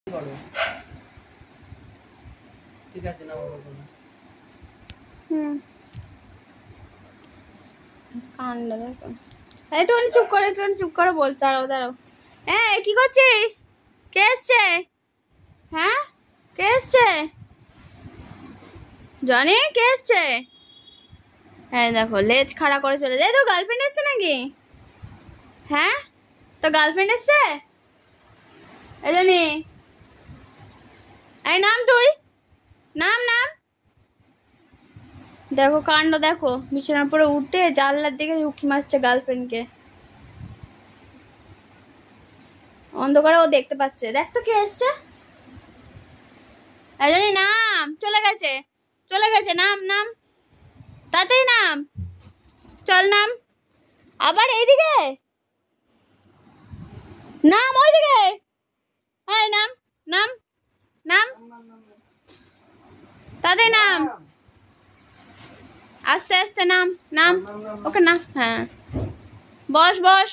করো ঠিক আছে না বলবো না কান্ড দেখো একটুখানি চুপ করে বলতে দাঁড়াও হ্যাঁ কি করছিস কে এসছে হ্যাঁ কে এসছে জনি কে এসছে হ্যাঁ দেখো লেজ খাড়া করে চলে যায় তোর গার্লফ্রেন্ড এসছে নাকি হ্যাঁ তোর গার্লফ্রেন্ড এসছে এই জনি এই নাম তুই নাম দেখো কাণ্ড দেখো বিছানার পরে উঠে জানলার দিকে উঁকি মারছে গার্লফ্রেন্ডকে অন্ধকারে ও দেখতে পাচ্ছে দেখ তো কে এসছে জানি নাম চলে গেছে নাম তাতেই নাম চল নাম আবার এইদিকে নাম ওইদিকে হ্যাঁ নাম তাতেই নাম আস্তে আস্তে নাম ওকে না হ্যাঁ বস